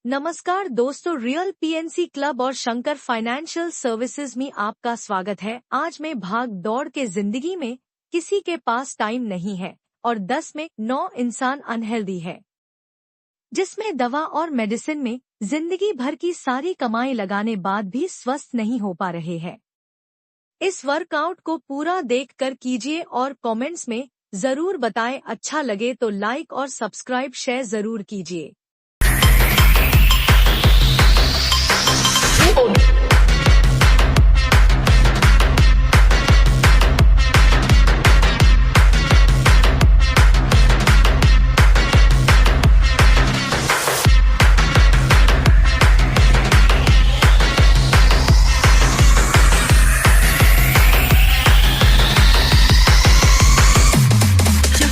नमस्कार दोस्तों, real PNC club और शंकर फाइनेंशियल सर्विसेज में आपका स्वागत है। आज मैं भाग दौड़ के जिंदगी में किसी के पास टाइम नहीं है और 10 में 9 इंसान अनहेल्दी है, जिसमें दवा और मेडिसिन में जिंदगी भर की सारी कमाई लगाने बाद भी स्वस्थ नहीं हो पा रहे हैं। इस वर्कआउट को पूरा देखकर कीजिए और कमेंट्स में जरूर बताएं। अच्छा लगे तो लाइक और सब्सक्राइब शेयर जरूर कीजिए। Chiếc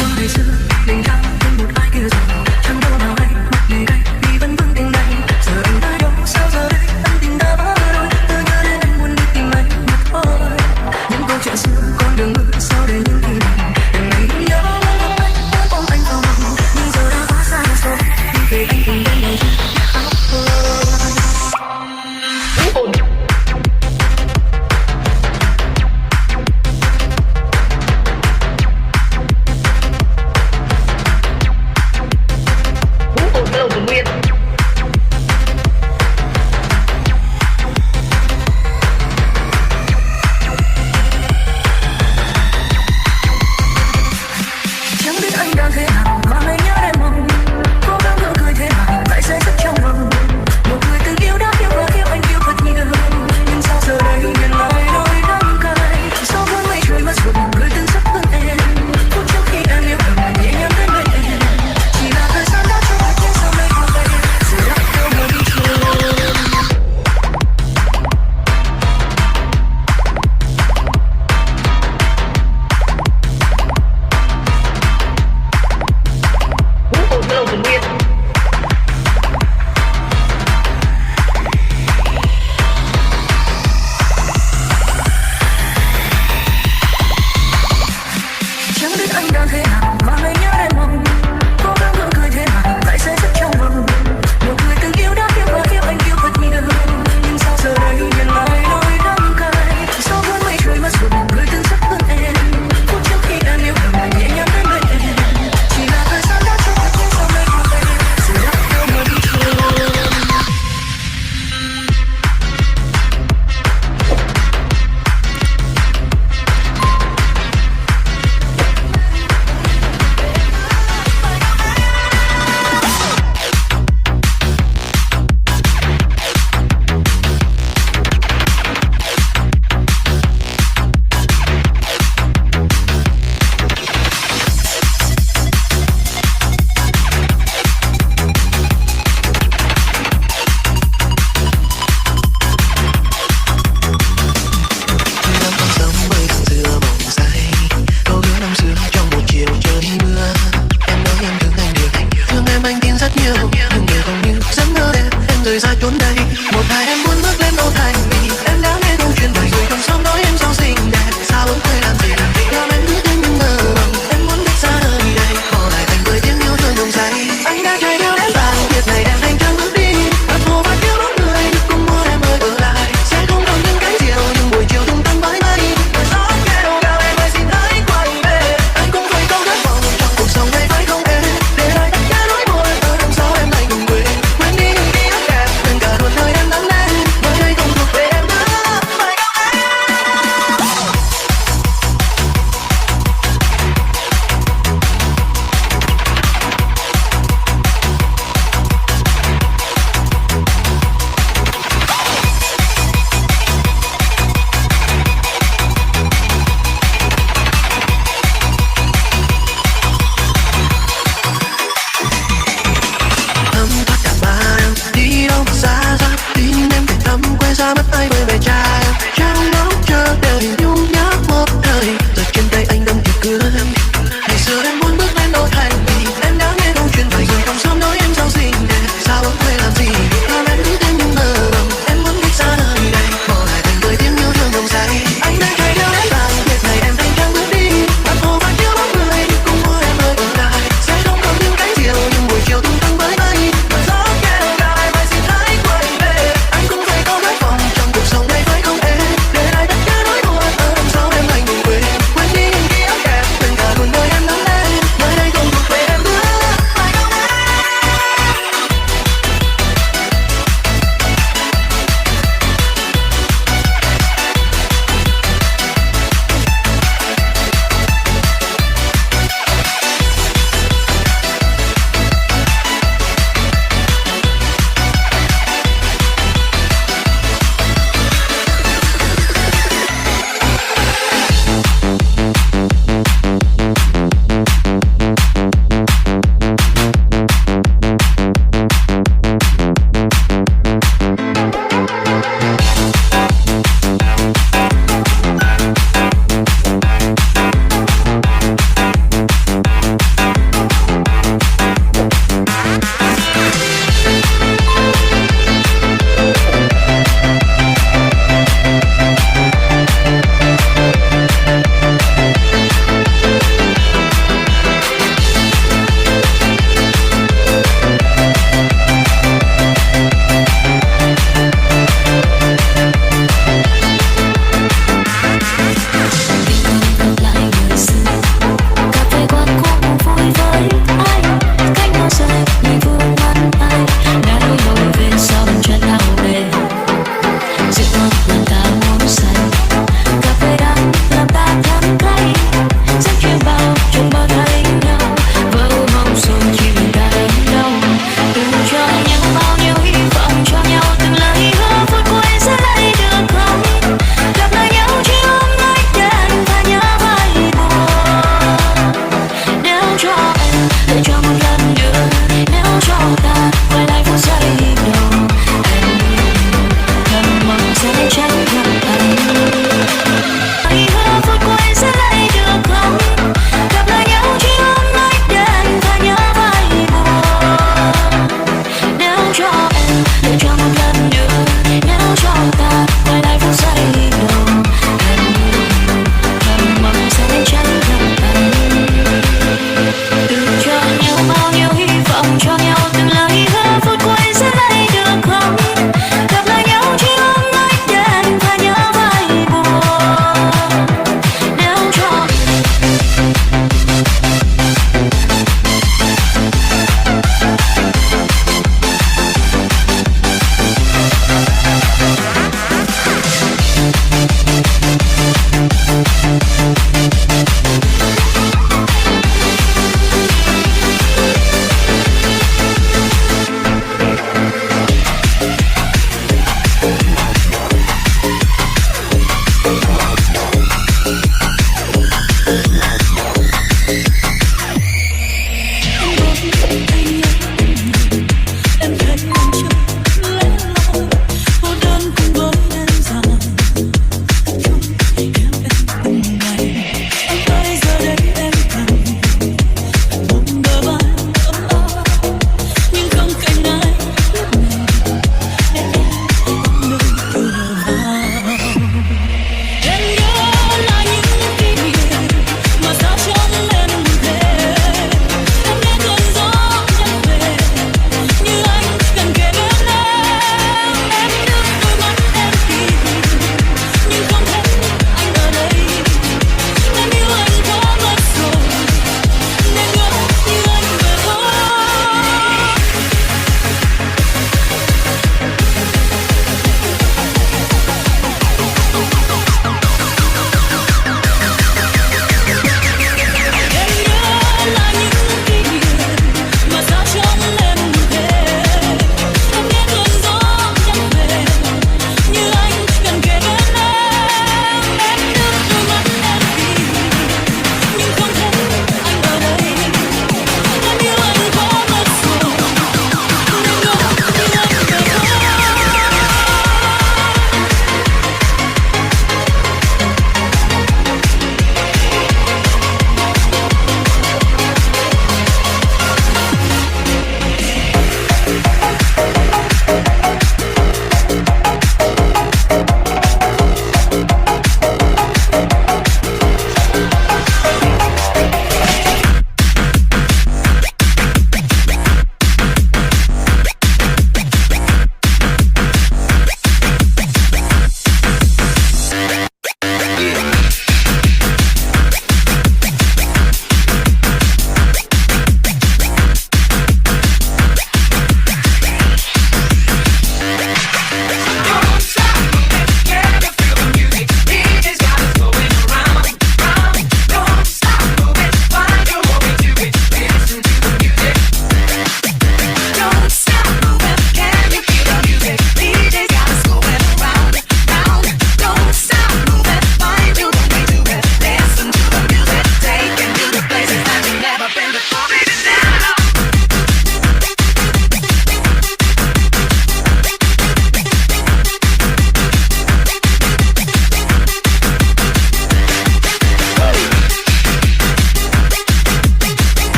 váy ngày xưa mình đã bên một ai kia rồi, chẳng đâu nào hay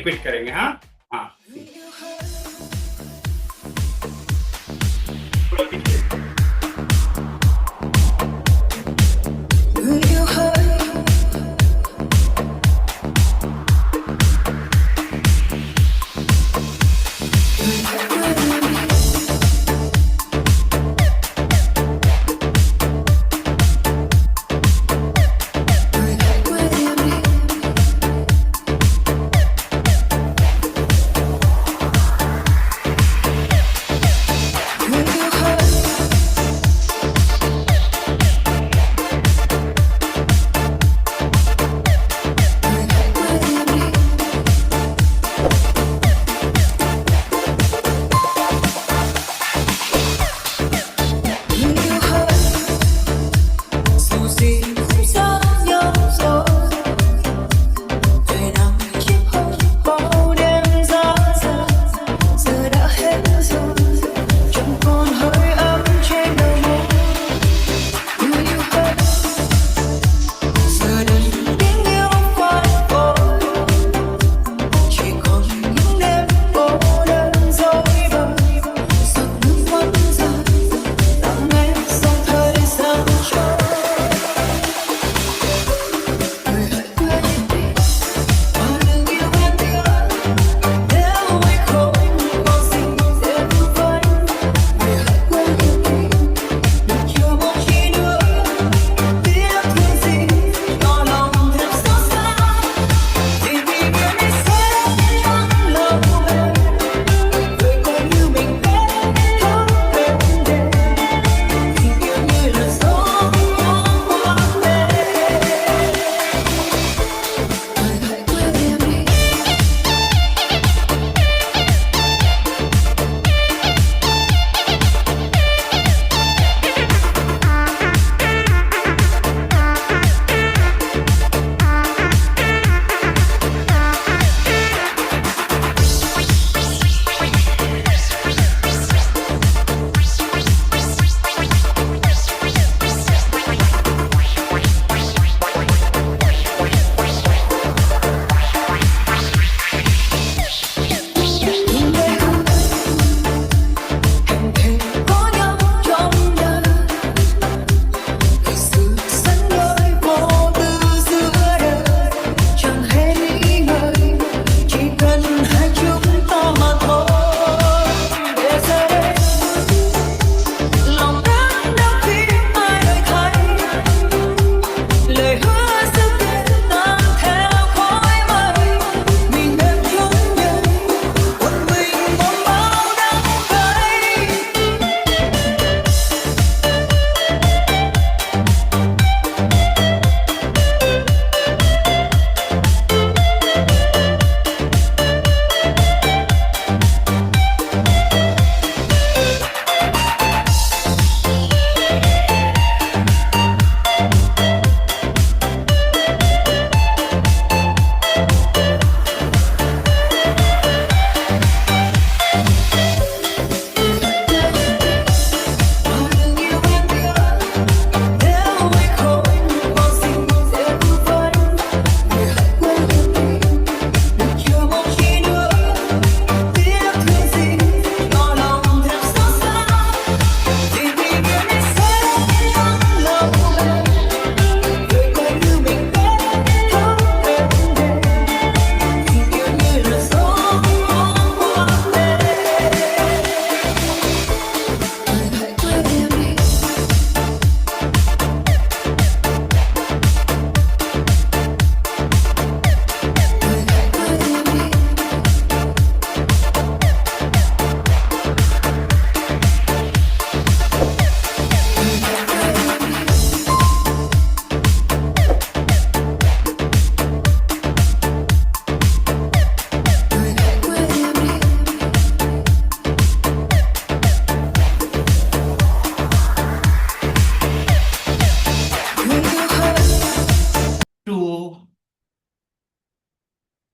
repeat करेंगे। हाँ हाँ।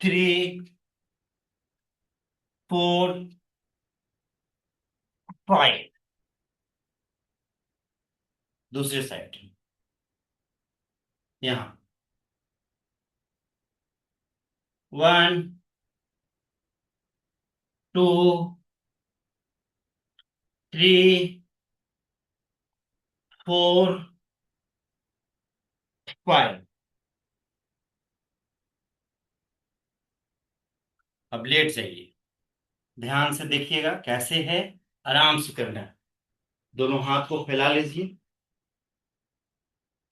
Three, four, five. दूसरे साइड यहाँ 1 2 3 4 5। अब लेट जाइए, ध्यान से देखिएगा कैसे है। आराम से करना है। दोनों हाथ को फैला लीजिए,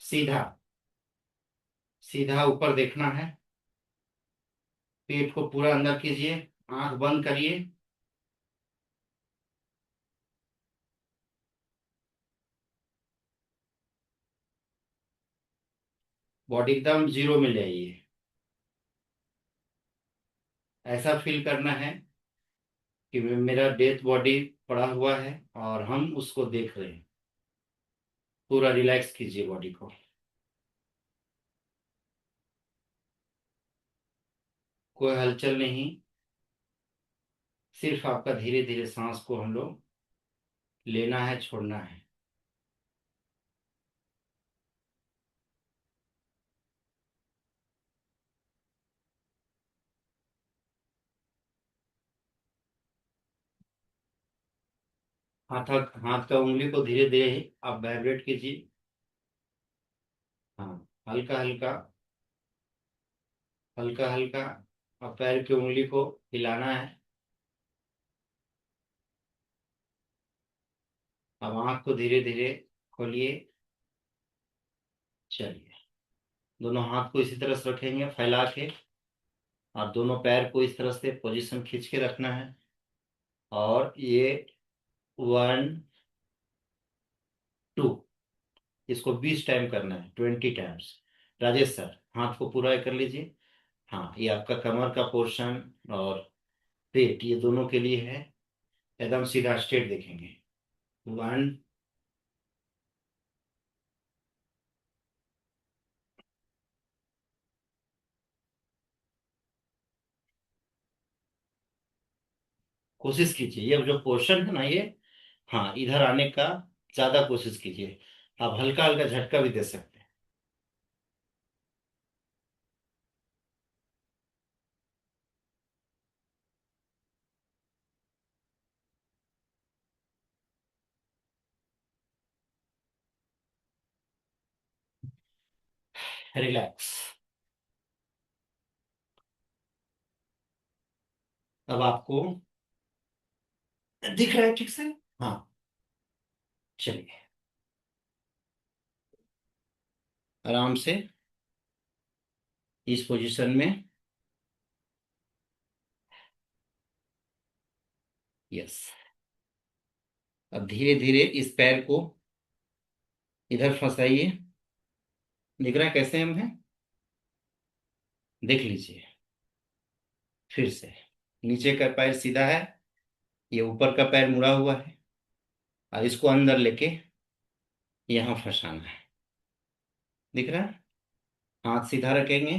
सीधा सीधा ऊपर देखना है। पेट को पूरा अंदर कीजिए, आंख बंद करिए। बॉडी एकदम जीरो में ले आइए। ऐसा फील करना है कि मेरा डेथ बॉडी पड़ा हुआ है और हम उसको देख रहे हैं। पूरा रिलैक्स कीजिए बॉडी को। कोई हलचल नहीं, सिर्फ आपका धीरे धीरे सांस को हम लोग लेना है, छोड़ना है। हाथ हाथ का उंगली को धीरे धीरे आप वाइब्रेट कीजिए। हाँ, हल्का हल्का, हल्का हल्का। अब पैर की उंगली को हिलाना है। अब आंख को धीरे धीरे खोलिए। चलिए, दोनों हाथ को इसी तरह से रखेंगे फैला के, और दोनों पैर को इस तरह से पोजीशन खींच के रखना है। और ये 1 2, इसको 20 टाइम करना है, 20 टाइम्स। राजेश सर, हाथ को पूरा कर लीजिए। हाँ, ये आपका कमर का पोर्शन और पेट, ये दोनों के लिए है। एकदम सीधा स्ट्रेट देखेंगे। 1 कोशिश कीजिए, ये जो पोर्शन है ना ये, हाँ, इधर आने का ज्यादा कोशिश कीजिए। आप हल्का हल्का झटका भी दे सकते हैं। रिलैक्स। अब आपको दिख रहा है ठीक से? हाँ। चलिए, आराम से इस पोजीशन में। यस। अब धीरे धीरे इस पैर को इधर फंसाइए। दिख रहा है कैसे हम हैं? देख लीजिए फिर से। नीचे का पैर सीधा है, ये ऊपर का पैर मुड़ा हुआ है, और इसको अंदर लेके यहाँ फंसाना है। दिख रहा है? हाथ सीधा रखेंगे।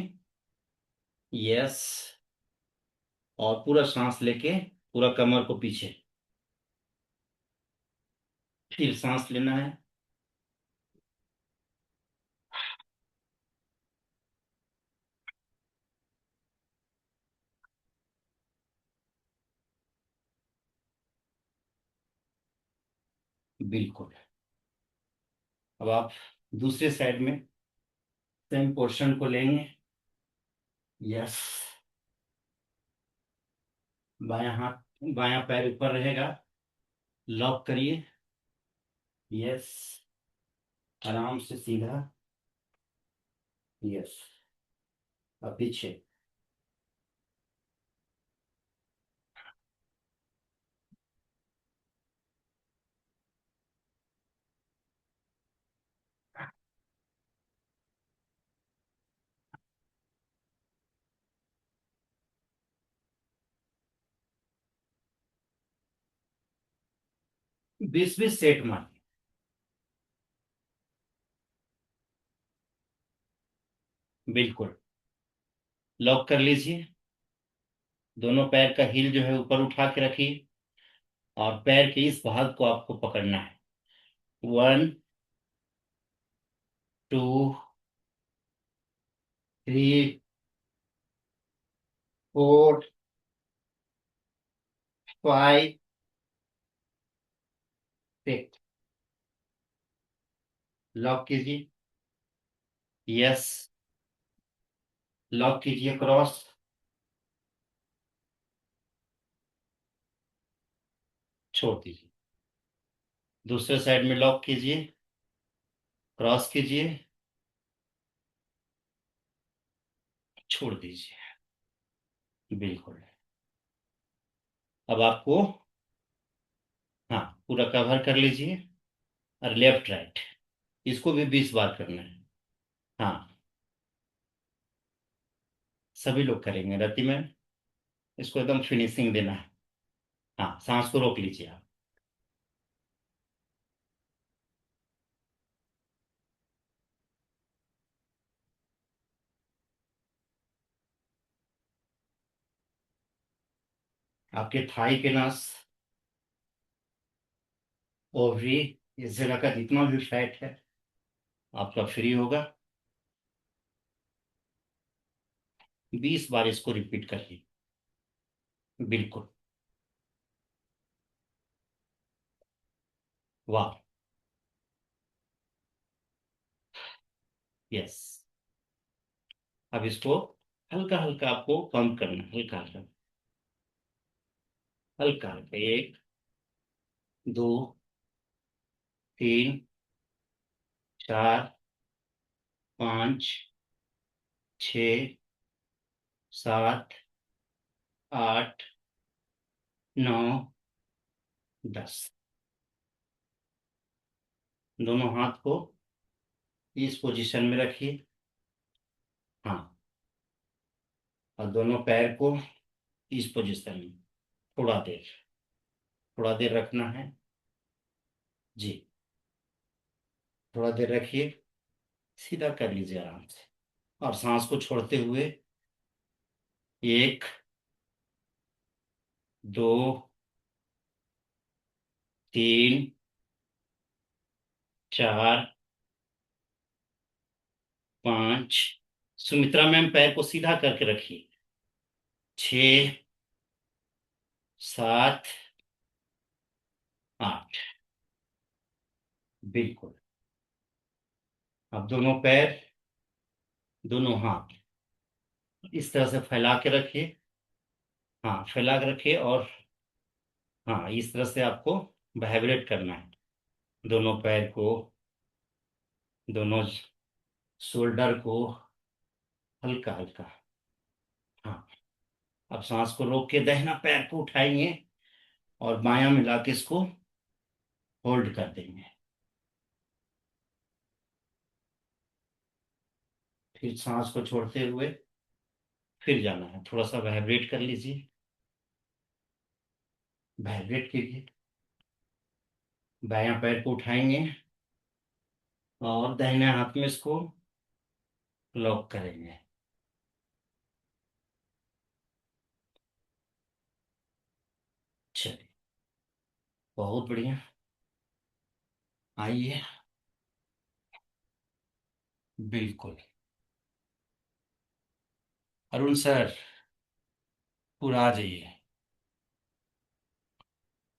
यस। और पूरा सांस लेके पूरा कमर को पीछे, फिर सांस लेना है। बिल्कुल। अब आप दूसरे साइड में सेम पोर्शन को लेंगे। यस। बायां हाथ, बायां पैर ऊपर रहेगा। लॉक करिए। यस। आराम से सीधा। यस। अब पीछे। 20 20 सेट मारिए। बिल्कुल। लॉक कर लीजिए। दोनों पैर का हील जो है ऊपर उठा के रखिए, और पैर के इस भाग को आपको पकड़ना है। 1 2 3 4 5 6। लॉक कीजिए। यस। लॉक कीजिए क्रॉस। छोड़ दीजिए। दूसरे साइड में लॉक कीजिए। क्रॉस कीजिए। छोड़ दीजिए। बिल्कुल। अब आपको, हाँ, पूरा कवर कर लीजिए। और लेफ्ट राइट, इसको भी 20 बार करना है। हाँ, सभी लोग करेंगे रति में। इसको एकदम फिनिशिंग देना है। हाँ, सांस को रोक लीजिए आप। आपके थाई के नस, ओवरी, इस जगह का जितना भी फैट है आपका फ्री होगा। 20 बार इसको रिपीट करिए। बिल्कुल। वाह। यस। अब इसको हल्का हल्का आपको पंप करना है, हल्का हल्का। हल्का हल्का, 1 2 3 4 5 6 7 8 9 10। दोनों हाथ को इस पोजीशन में रखिए। हाँ। और दोनों पैर को इस पोजीशन में, थोड़ा देर, थोड़ा देर रखना है। जी। थोड़ा देर रखिए। सीधा कर लीजिए आराम से। और सांस को छोड़ते हुए, 1 2 3 4 5। सुमित्रा मैम पैर को सीधा करके रखिए। 6 7 8। बिल्कुल। अब दोनों पैर, दोनों हाथ इस तरह से फैला के रखिए। हाँ, फैला के रखिए। और हाँ, इस तरह से आपको वाइब्रेट करना है दोनों पैर को, दोनों शोल्डर को, हल्का हल्का। हाँ। अब सांस को रोक के दाहिना पैर को उठाएंगे और बायां मिला के इसको होल्ड कर देंगे। फिर सांस को छोड़ते हुए फिर जाना है। थोड़ा सा वाइब्रेट कर लीजिए। वाइब्रेट कीजिए। बायां पैर को उठाएंगे और दाहिने हाथ में इसको लॉक करेंगे। चलिए, बहुत बढ़िया। आइए। बिल्कुल। अरुण सर, पूरा आ जाइए।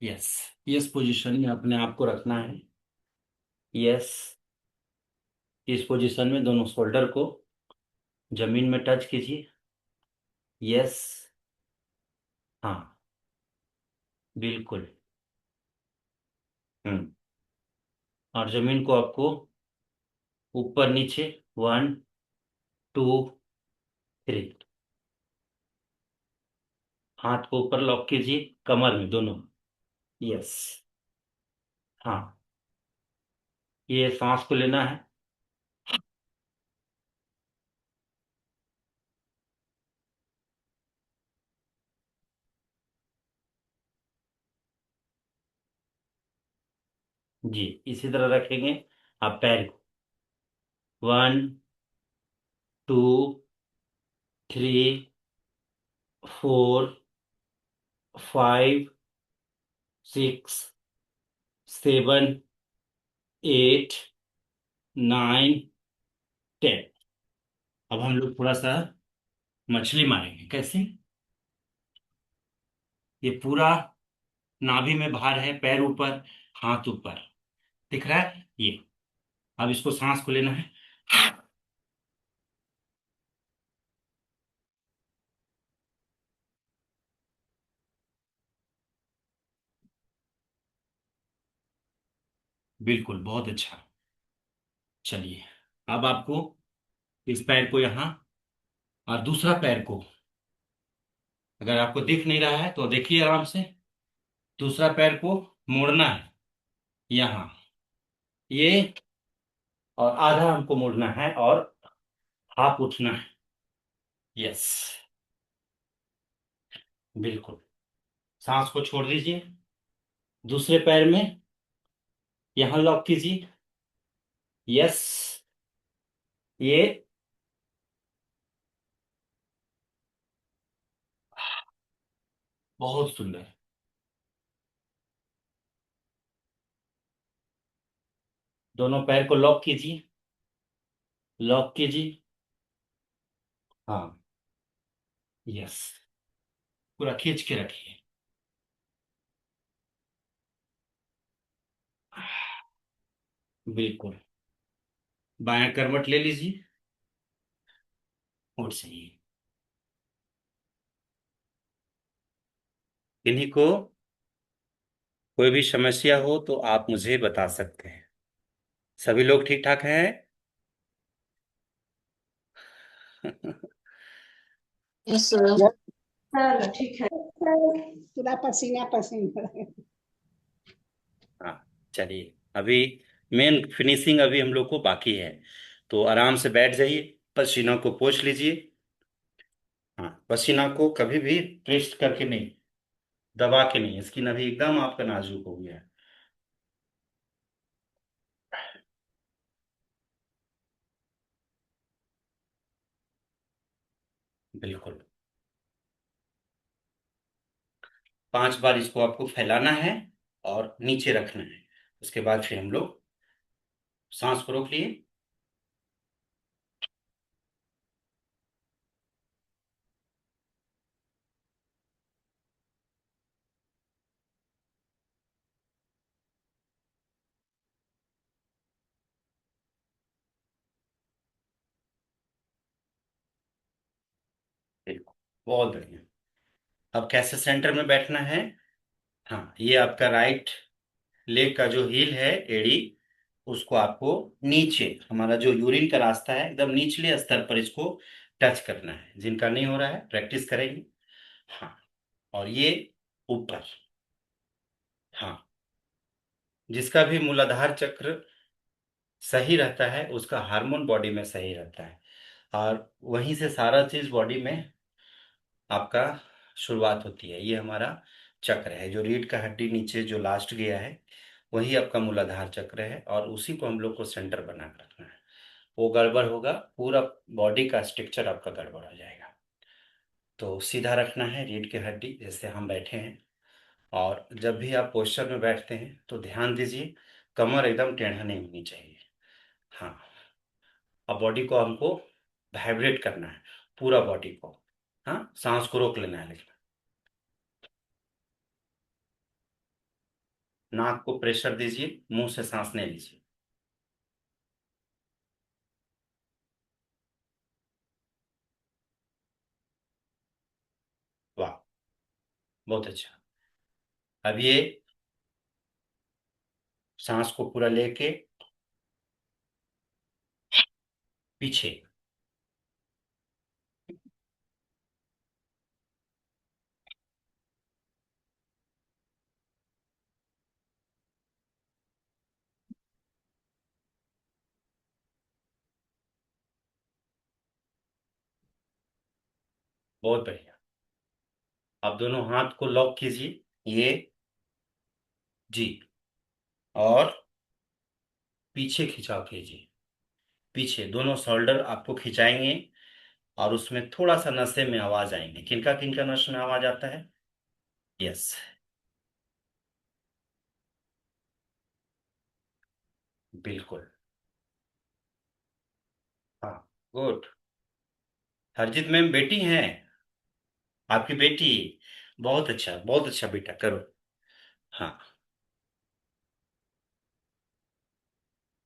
यस। यस पोजीशन में अपने आप को रखना है। यस। इस पोजीशन में दोनों शोल्डर को जमीन में टच कीजिए। यस। हाँ। बिल्कुल। हम्म। और जमीन को आपको ऊपर नीचे, 1 2 3। हाथ को ऊपर लॉक कीजिए, कमर में दोनों। यस। हाँ। ये सांस को लेना है। जी, इसी तरह रखेंगे आप पैर को। 1 2 3 4 5 6 7 8 9 10। अब हम लोग थोड़ा सा मछली मारेंगे। कैसे? ये पूरा नाभि में भार है, पैर ऊपर, हाथ ऊपर। दिख रहा है ये? अब इसको सांस को लेना है। बिल्कुल, बहुत अच्छा। चलिए, अब आपको इस पैर को यहाँ और दूसरा पैर को, अगर आपको दिख नहीं रहा है तो देखिए आराम से, दूसरा पैर को मोड़ना है यहाँ, ये, और आधा हमको मोड़ना है और हाथ उठना है। यस, बिल्कुल। सांस को छोड़ दीजिए, दूसरे पैर में यहाँ लॉक कीजिए। यस, ये, बहुत सुंदर। दोनों पैर को लॉक कीजिए, लॉक कीजिए। हाँ, यस, पूरा खींच के रखिए। बिल्कुल। बायां करवट ले लीजिए, और सही। इन्हीं को कोई भी समस्या हो तो आप मुझे बता सकते हैं। सभी लोग ठीक ठाक हैं? यस सर, ठीक है सर, पूरा पसीना पसीना है। हाँ, चलिए, अभी मेन फिनिशिंग अभी हम लोग को बाकी है, तो आराम से बैठ जाइए, पसीना को पोंछ लीजिए। हाँ, पसीना को कभी भी ट्विस्ट करके नहीं, दबा के नहीं, स्किन अभी एकदम आपका नाजुक हो गया है। बिल्कुल। 5 बार इसको आपको फैलाना है और नीचे रखना है। उसके बाद फिर हम लोग सांस को रोक लिए। बिल्कुल, बहुत बढ़िया। अब कैसे सेंटर में बैठना है? हाँ, ये आपका राइट लेग का जो हील है, एड़ी, उसको आपको नीचे, हमारा जो यूरिन का रास्ता है, एकदम निचले स्तर पर इसको टच करना है। जिनका नहीं हो रहा है प्रैक्टिस करेंगे। हाँ, और ये ऊपर। हाँ, जिसका भी मूलाधार चक्र सही रहता है उसका हार्मोन बॉडी में सही रहता है, और वहीं से सारा चीज बॉडी में आपका शुरुआत होती है। ये हमारा चक्र है, जो रीढ़ का हड्डी नीचे जो लास्ट गया है, वही आपका मूलाधार चक्र है, और उसी को हम लोग को सेंटर बना कर रखना है। वो गड़बड़ होगा, पूरा बॉडी का स्ट्रक्चर आपका गड़बड़ हो जाएगा। तो सीधा रखना है रीढ़ की हड्डी, जैसे हम बैठे हैं। और जब भी आप पोस्चर में बैठते हैं तो ध्यान दीजिए, कमर एकदम टेढ़ा नहीं होनी चाहिए। हाँ, अब बॉडी को हमको वाइब्रेट करना है, पूरा बॉडी को। हाँ, सांस को रोक लेना है, लेकिन नाक को प्रेशर दीजिए, मुंह से सांस नहीं लीजिए। वाह, बहुत अच्छा। अब ये सांस को पूरा लेके पीछे, बहुत बढ़िया। अब दोनों हाथ को लॉक कीजिए, ये, जी, और पीछे खिंचाव कीजिए। पीछे दोनों शोल्डर आपको खिंचाएंगे, और उसमें थोड़ा सा नशे में आवाज आएंगे। किनका किनका नस में आवाज आता है? यस, बिल्कुल। हाँ, गुड। हरजीत मैम बेटी हैं आपकी? बेटी, बहुत अच्छा, बहुत अच्छा बेटा, करो। हाँ,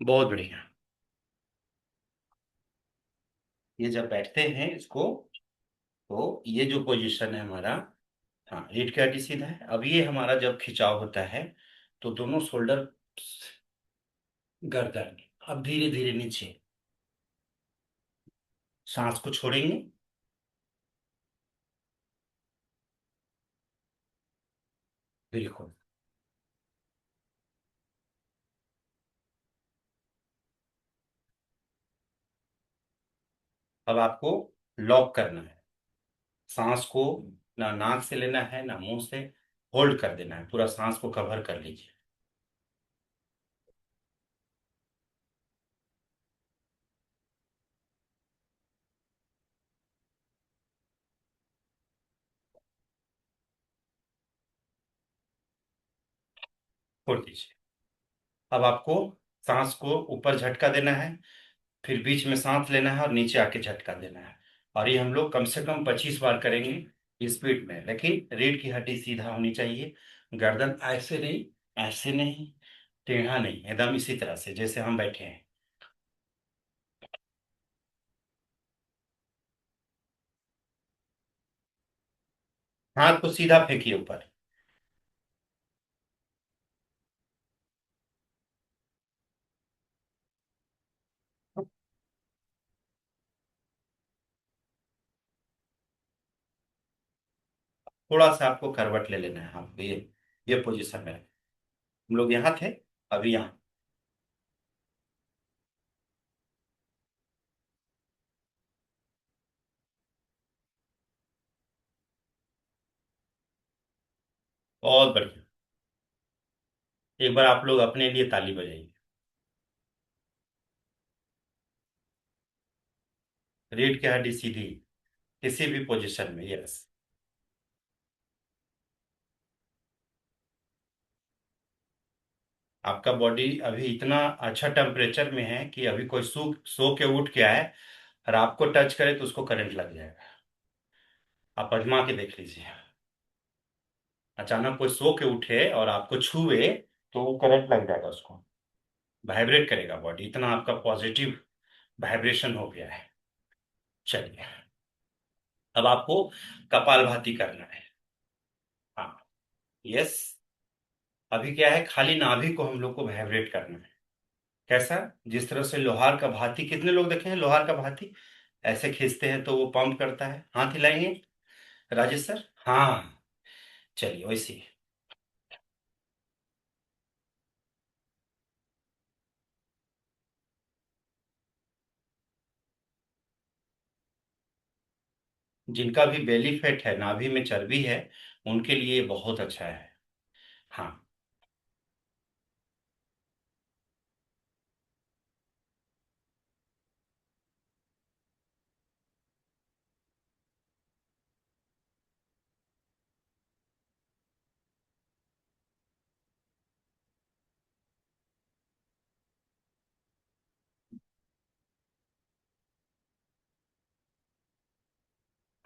बहुत बढ़िया। ये जब बैठते हैं इसको, तो ये जो पोजीशन है हमारा, हाँ, रीढ़ की हड्डी सीधा है। अब ये हमारा जब खिंचाव होता है तो दोनों शोल्डर, गर्दन, अब धीरे धीरे नीचे, सांस को छोड़ेंगे। बिल्कुल। अब आपको लॉक करना है सांस को, ना नाक से लेना है ना मुंह से, होल्ड कर देना है, पूरा सांस को कवर कर लीजिए। छोड़ दीजिए। अब आपको सांस को ऊपर झटका देना है, फिर बीच में सांस लेना है और नीचे आके झटका देना है। और ये हम लोग कम से कम 25 बार करेंगे स्पीड में, लेकिन रीढ़ की हड्डी सीधा होनी चाहिए। गर्दन ऐसे नहीं, ऐसे नहीं, टेढ़ा नहीं, एकदम इसी तरह से जैसे हम बैठे हैं। हाथ को सीधा फेंकिए ऊपर। थोड़ा सा आपको करवट ले लेना है, हाँ, ये पोजीशन में हम लोग यहाँ थे, अभी यहाँ। बहुत बढ़िया। एक बार आप लोग अपने लिए ताली बजाइए। रीढ़ की हड्डी सीधी, किसी भी पोजीशन में, यस। आपका बॉडी अभी इतना अच्छा टेम्परेचर में है कि अभी कोई सो के उठ के आए और आपको टच करे तो उसको करंट लग जाएगा। आप आजमा के देख लीजिए। अचानक कोई सो के उठे और आपको छुए तो वो करंट लग जाएगा उसको, वाइब्रेट करेगा बॉडी, इतना आपका पॉजिटिव वाइब्रेशन हो गया है। चलिए, अब आपको कपालभाति करना है। हाँ, यस। अभी क्या है, खाली नाभि को हम लोग को वाइब्रेट करना है। कैसा? जिस तरह से लोहार का भाती, कितने लोग देखे हैं लोहार का भाती? ऐसे खींचते हैं तो वो पंप करता है, हाथ हिलाएंगे। राजेश सर, हाँ। चलिए वैसे ही। जिनका भी बेली फैट है, नाभि में चर्बी है, उनके लिए बहुत अच्छा है। हाँ।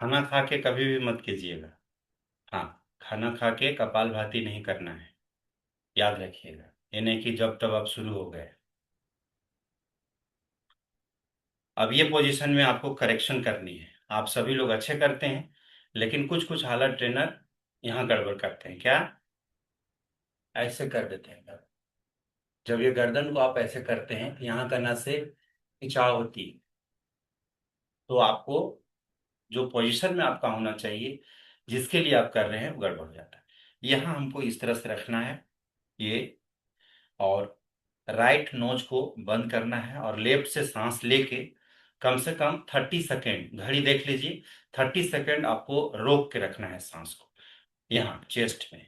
खाना खा के कभी भी मत कीजिएगा। हाँ, खाना खा के कपालभाति नहीं करना है, याद रखिएगा। ये नहीं कि जब तब आप शुरू हो गए। अब ये पोजीशन में आपको करेक्शन करनी है। आप सभी लोग अच्छे करते हैं, लेकिन कुछ कुछ हालत ट्रेनर यहाँ गड़बड़ करते हैं। क्या? ऐसे कर देते हैं। जब ये गर्दन को आप ऐसे करते हैं तो यहाँ का नस से खिंचाव होती है, तो आपको जो पोजीशन में आपका होना चाहिए, जिसके लिए आप कर रहे हैं, वो गड़बड़ हो जाता है। यहाँ हमको इस तरह से रखना है ये, और राइट नोज को बंद करना है और लेफ्ट से सांस लेके कम से कम 30 सेकेंड, घड़ी देख लीजिए, 30 सेकेंड आपको रोक के रखना है सांस को। यहाँ चेस्ट में,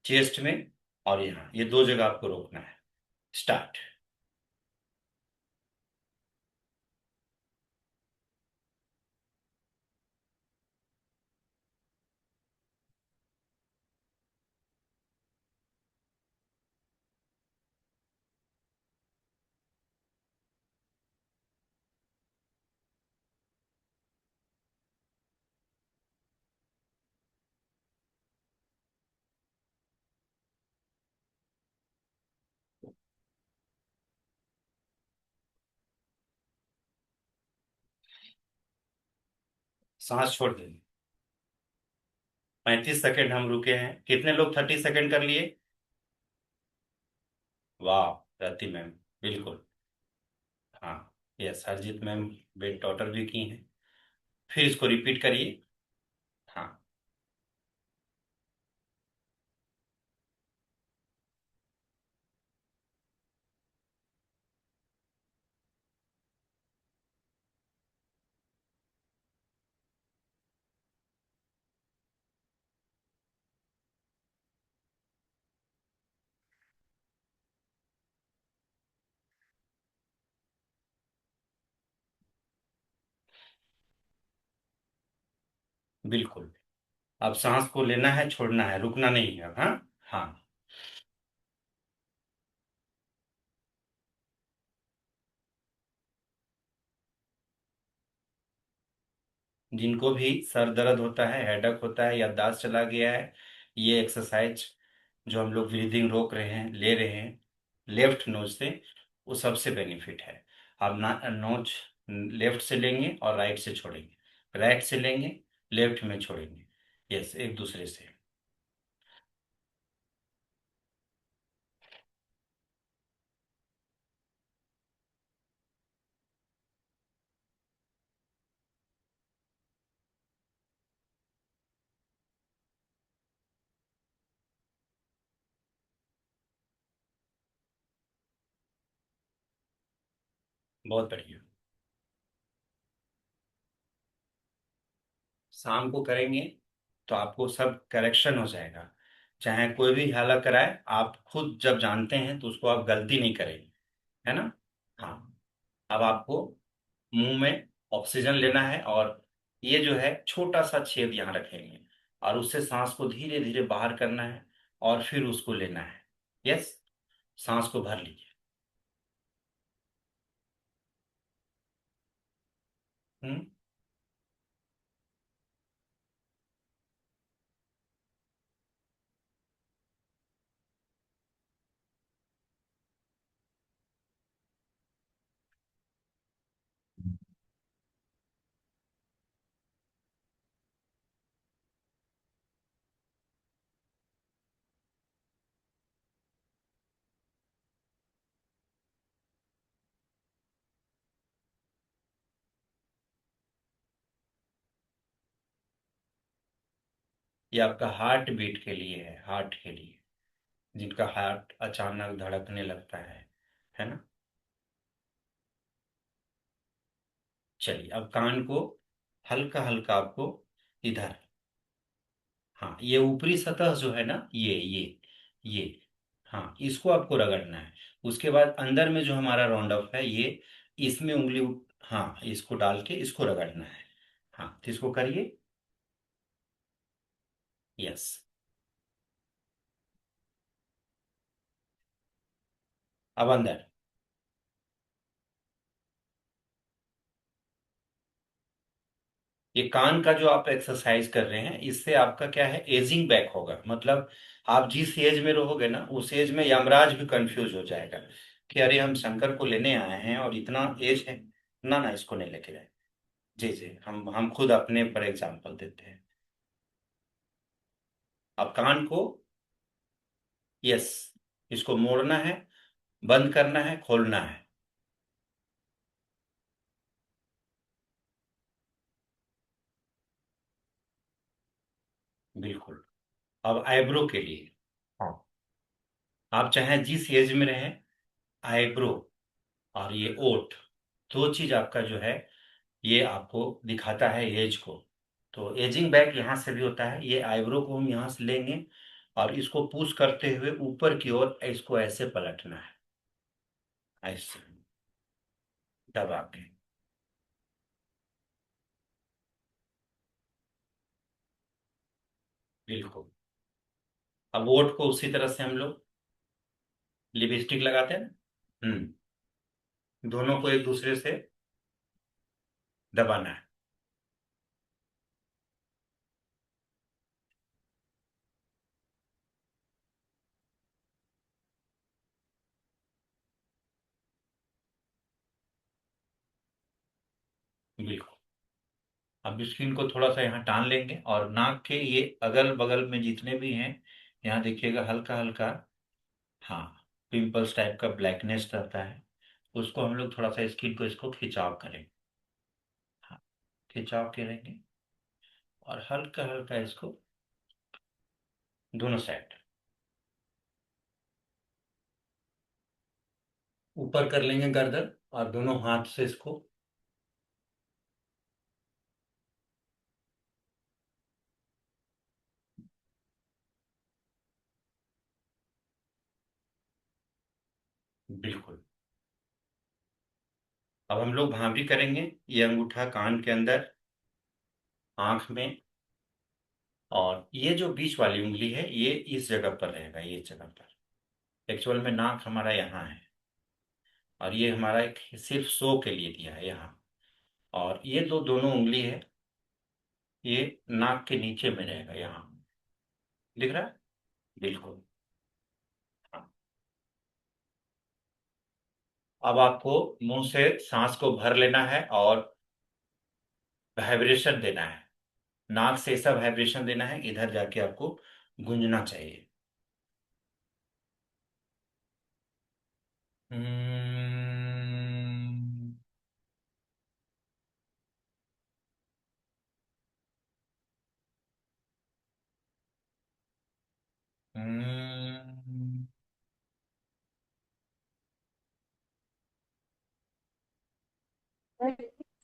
चेस्ट में, और यहाँ ये दो जगह आपको रोकना है। स्टार्ट। सांस छोड़ देंगे। 35 सेकंड हम रुके हैं। कितने लोग 30 सेकंड कर लिए? वाह, रति मैम, बिल्कुल। हाँ, यस, हरजीत मैम बेड टॉटर भी की हैं। फिर इसको रिपीट करिए। हाँ, बिल्कुल। अब सांस को लेना है, छोड़ना है, रुकना नहीं है। हाँ। हाँ। जिनको भी सर दर्द होता है, हेडक होता है, याददाश्त चला गया है, ये एक्सरसाइज जो हम लोग ब्रीदिंग रोक रहे हैं, ले रहे हैं लेफ्ट नोज से, वो सबसे बेनिफिट है। आप ना नोज लेफ्ट से लेंगे और राइट से छोड़ेंगे, राइट से लेंगे, लेफ्ट में छोड़ेंगे। यस, एक दूसरे से। बहुत बढ़िया। शाम को करेंगे तो आपको सब करेक्शन हो जाएगा। चाहे कोई भी हाला कराए, आप खुद जब जानते हैं तो उसको आप गलती नहीं करेंगे, है ना? हाँ। अब आपको मुंह में ऑक्सीजन लेना है, और ये जो है छोटा सा छेद यहाँ रखेंगे, और उससे सांस को धीरे धीरे बाहर करना है, और फिर उसको लेना है। यस, सांस को भर लीजिए। हम्म। ये आपका हार्ट बीट के लिए है, हार्ट के लिए, जिनका हार्ट अचानक धड़कने लगता है ना? चलिए, अब कान को हल्का हल्का आपको इधर, हाँ, ये ऊपरी सतह जो है ना, ये, हाँ, इसको आपको रगड़ना है। उसके बाद अंदर में जो हमारा राउंड अप है, ये, इसमें उंगली हाँ, इसको डाल के इसको रगड़ना है। हाँ, तो इसको करिए। यस। अब अंदर। ये कान का जो आप एक्सरसाइज कर रहे हैं, इससे आपका क्या है, एजिंग बैक होगा। मतलब आप जिस एज में रहोगे ना, उस एज में यमराज भी कंफ्यूज हो जाएगा कि अरे हम शंकर को लेने आए हैं और इतना एज है। ना ना, इसको नहीं लेके जाए। जी जी, हम खुद अपने पर एग्जांपल देते हैं। अब कान को, यस, इसको मोड़ना है, बंद करना है, खोलना है। बिल्कुल। अब आईब्रो के लिए, हाँ, आप चाहे जिस एज में रहें, आईब्रो और ये ओठ, दो चीज आपका जो है, ये आपको दिखाता है एज को। तो एजिंग बैक यहाँ से भी होता है। ये आईब्रो को हम यहाँ से लेंगे, और इसको पुश करते हुए ऊपर की ओर इसको ऐसे पलटना है, ऐसे दबा के। बिल्कुल। अब ओठ को उसी तरह से हम लोग लिपस्टिक लगाते हैं ना। दोनों को एक दूसरे से दबाना है। बिल्कुल। अब स्किन को थोड़ा सा यहाँ टान लेंगे और नाक के ये अगल बगल में जितने भी हैं, यहाँ देखिएगा हल्का हल्का, हाँ, पिंपल्स टाइप का ब्लैकनेस रहता है, उसको हम लोग थोड़ा सा स्किन को इसको खिंचाव करेंगे। हाँ, खिंचाव करेंगे और हल्का हल्का इसको दोनों साइड ऊपर कर लेंगे गर्दन, और दोनों हाथ से इसको बिल्कुल। अब हम लोग वहां भी करेंगे, ये अंगूठा कान के अंदर, आंख में, और ये जो बीच वाली उंगली है ये इस जगह पर रहेगा, ये जगह पर। एक्चुअल में नाक हमारा यहाँ है, और ये हमारा एक सिर्फ शो के लिए दिया है यहाँ। और ये दोनों उंगली है, ये नाक के नीचे में रहेगा यहाँ, दिख रहा है? बिल्कुल। हाँ। अब आपको मुंह से सांस को भर लेना है और वाइब्रेशन देना है, नाक से ऐसा वाइब्रेशन देना है इधर जाके आपको गूंजना चाहिए। हम्म, हम्म,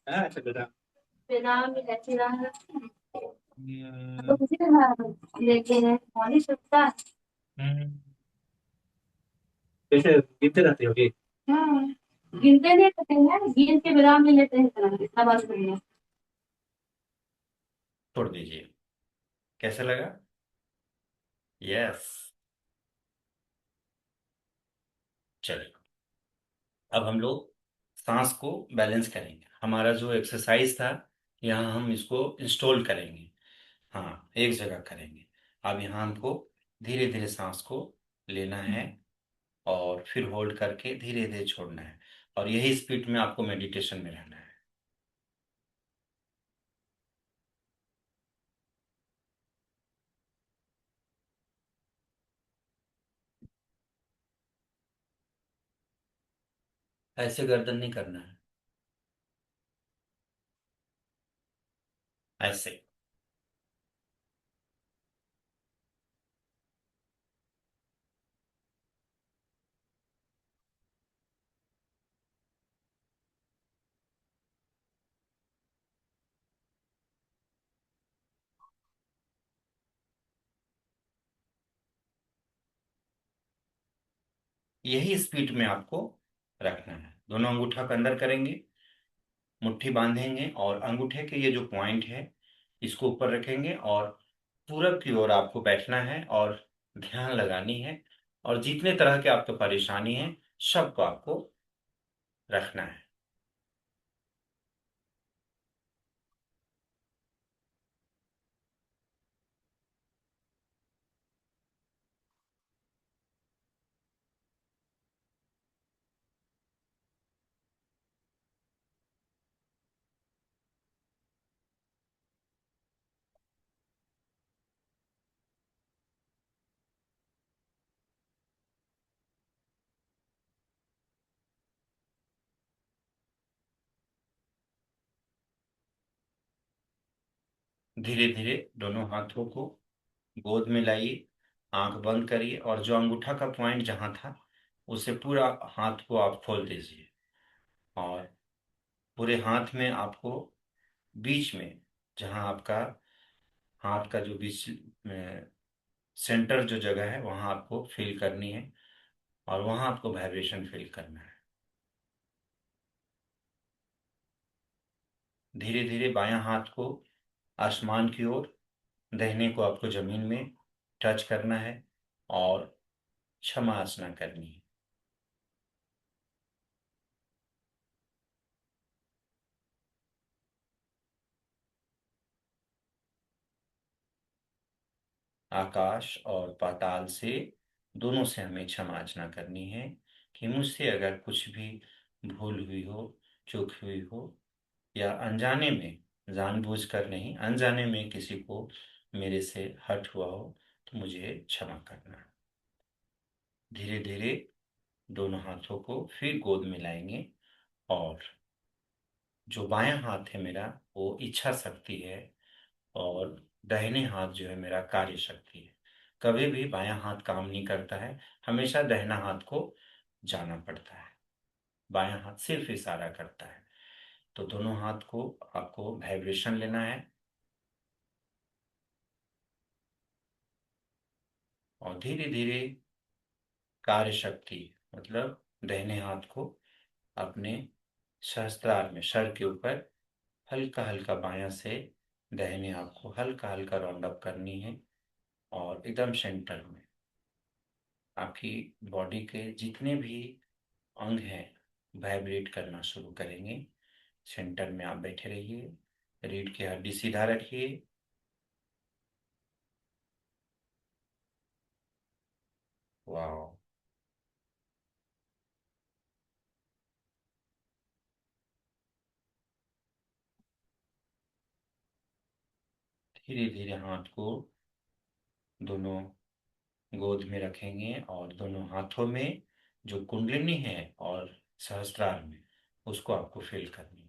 Ah, ito na. हम्म, हम्म। Kasi, ito natin, okay? हाँ, गिनते नहीं रहते हैं, गिन के विराम नहीं लेते हैं, इतना बात करिए। छोड़ दीजिए। कैसा लगा? यस। चलिए, अब हम लोग सांस को बैलेंस करेंगे, हमारा जो एक्सरसाइज था यहाँ हम इसको इंस्टॉल करेंगे। हाँ, एक जगह करेंगे। अब यहाँ हमको धीरे धीरे सांस को लेना है, और फिर होल्ड करके धीरे धीरे छोड़ना है, और यही स्पीड में आपको मेडिटेशन में रहना है। ऐसे गर्दन नहीं करना है, ऐसे। यही स्पीड में आपको रखना है। दोनों अंगूठा के अंदर करेंगे, मुट्ठी बांधेंगे, और अंगूठे के ये जो पॉइंट है इसको ऊपर रखेंगे, और पूरब की ओर आपको बैठना है और ध्यान लगानी है, और जितने तरह के आपको परेशानी है सबको आपको रखना है। धीरे धीरे दोनों हाथों को गोद में लाइए, आंख बंद करिए, और जो अंगूठा का पॉइंट जहां था उसे पूरा हाथ को आप खोल दीजिए, और पूरे हाथ में आपको बीच में, जहां आपका हाथ का जो बीच सेंटर जो जगह है वहां आपको फील करनी है, और वहां आपको वाइब्रेशन फील करना है। धीरे धीरे बायां हाथ को आसमान की ओर, दाहिने को आपको जमीन में टच करना है, और क्षमा आसना करनी है। आकाश और पाताल से, दोनों से हमें क्षमा याचना करनी है कि मुझसे अगर कुछ भी भूल हुई हो, चूक हुई हो, या अनजाने में जानबूझकर नहीं, अनजाने में किसी को मेरे से हर्ट हुआ हो तो मुझे क्षमा करना। धीरे धीरे दोनों हाथों को फिर गोद में लाएंगे और जो बायां हाथ है मेरा वो इच्छा शक्ति है और दाहिने हाथ जो है मेरा कार्य शक्ति है। कभी भी बायां हाथ काम नहीं करता है, हमेशा दाहिना हाथ को जाना पड़ता है, बायां हाथ सिर्फ इशारा करता है। तो दोनों हाथ को आपको वाइब्रेशन लेना है और धीरे धीरे कार्य शक्ति मतलब दाहिने हाथ को अपने सहस्त्रार में सर के ऊपर हल्का हल्का बायां से दाहिने हाथ को हल्का हल्का राउंड अप करनी है और एकदम सेंटर में आपकी बॉडी के जितने भी अंग हैं वाइब्रेट करना शुरू करेंगे। सेंटर में आप बैठे रहिए, रीढ़ की हड्डी सीधा रखिए, वाह। धीरे धीरे हाथ को दोनों गोद में रखेंगे और दोनों हाथों में जो कुंडलिनी है और सहस्त्रार में उसको आपको फील करनी है।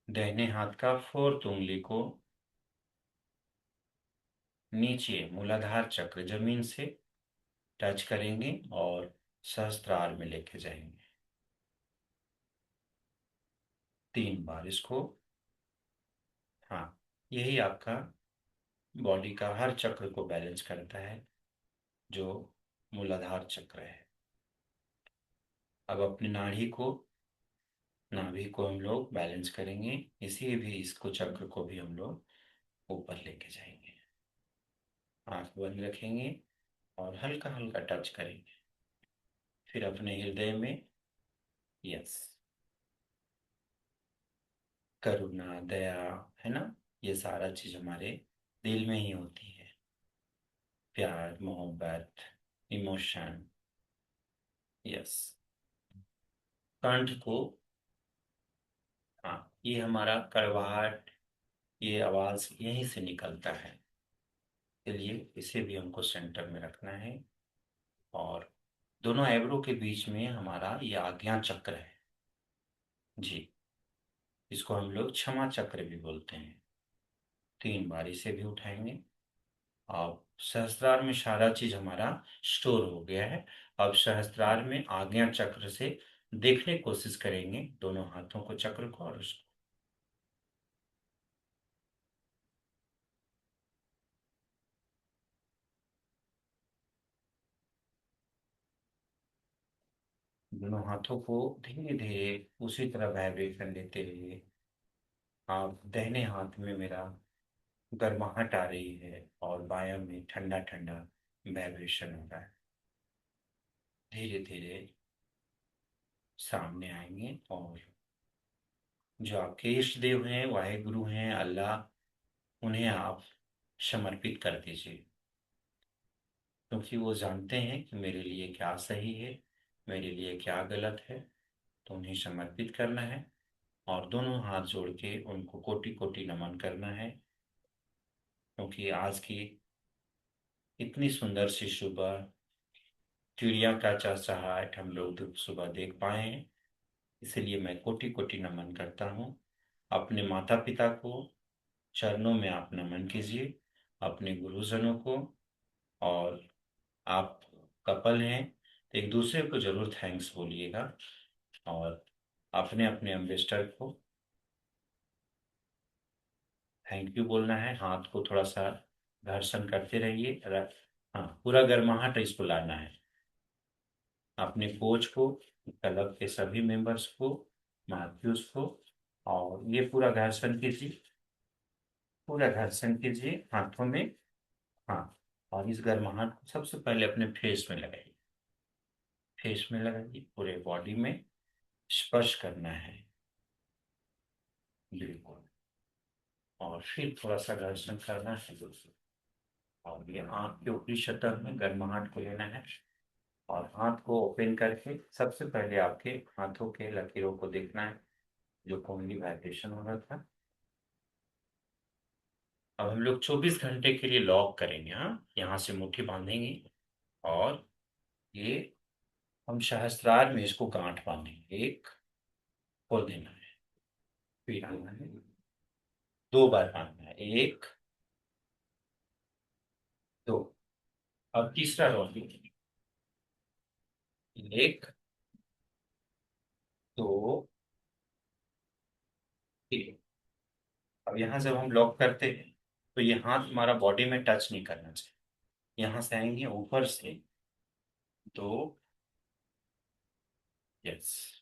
दाहिने हाथ का फोर्थ उंगली को नीचे मूलाधार चक्र जमीन से टच करेंगे और सहस्त्रार में लेके जाएंगे 3 बार इसको। हाँ, यही आपका बॉडी का हर चक्र को बैलेंस करता है जो मूलाधार चक्र है। अब अपनी नाभि को हम लोग बैलेंस करेंगे, इसी भी इसको चक्र को भी हम लोग ऊपर लेके जाएंगे। आंख बंद रखेंगे और हल्का हल्का टच करेंगे, फिर अपने हृदय में यस करुणा दया है ना, ये सारा चीज हमारे दिल में ही होती है, प्यार मोहब्बत इमोशन। यस, कंठ को, हाँ ये हमारा कड़वाहट, ये आवाज यहीं से निकलता है, इसलिए इसे भी हमको सेंटर में रखना है। और दोनों आइब्रो के बीच में हमारा ये आज्ञा चक्र है जी, इसको हम लोग क्षमा चक्र भी बोलते हैं। 3 बार इसे भी उठाएंगे। अब सहस्त्रार में सारा चीज हमारा स्टोर हो गया है। अब सहस्त्रार में आज्ञा चक्र से देखने की कोशिश करेंगे दोनों हाथों को, चक्र को और उसको। दोनों हाथों को धीरे धीरे उसी तरह वाइब्रेशन लेते रहिए। आप दाहिने हाथ में मेरा गर्माहट आ रही है और बायां में ठंडा ठंडा वाइब्रेशन हो रहा है। धीरे धीरे सामने आएंगे और जो आपके इष्ट देव हैं, वाहेगुरु हैं, अल्लाह, उन्हें आप समर्पित कर दीजिए, क्योंकि वो जानते हैं कि मेरे लिए क्या सही है, मेरे लिए क्या गलत है। तो उन्हें समर्पित करना है और दोनों हाथ जोड़ के उनको कोटि कोटि नमन करना है, क्योंकि आज की इतनी सुंदर सी सुबह, चिड़िया का चहचहाट हम लोग सुबह देख पाए हैं, इसलिए मैं कोटि कोटि नमन करता हूँ। अपने माता पिता को चरणों में आप नमन कीजिए, अपने गुरुजनों को, और आप कपल हैं तो एक दूसरे को जरूर थैंक्स बोलिएगा, और अपने अपने एम्बेसडर को थैंक यू बोलना है। हाथ को थोड़ा सा घर्षण करते रहिए, हाँ पूरा गर्माहट इसको लाना है। अपने कोच को, क्लब के सभी मेंबर्स को, मैथ्यूज को, और ये पूरा घर्षण कीजिए, पूरा घर्षण कीजिए हाथों में। हाँ, और इस गर्माहट को सबसे पहले अपने फेस में लगाइए, फेस में लगाइए, पूरे बॉडी में स्पर्श करना है बिल्कुल, और फिर थोड़ा सा घर्षण करना है दोस्तों। और ये आंख के ऊपरी सतह में गर्माहट को लेना है और हाथ को ओपन करके सबसे पहले आपके हाथों के लकीरों को देखना है जो कोई वाइब्रेशन हो रहा था। अब हम लोग 24 घंटे के लिए लॉक करेंगे। हाँ, यहाँ से मुट्ठी बांधेंगे और ये हम सहस्त्रार में इसको गांठ बांधेंगे। एक, खोल देना है, फिर आना है, 2 बार बांधना है, 1 2। अब तीसरा राउंड, 1 2 3। अब यहाँ जब हम लॉक करते हैं तो ये हाथ हमारा बॉडी में टच नहीं करना चाहिए। यहाँ से आएंगे ऊपर से 2, यस,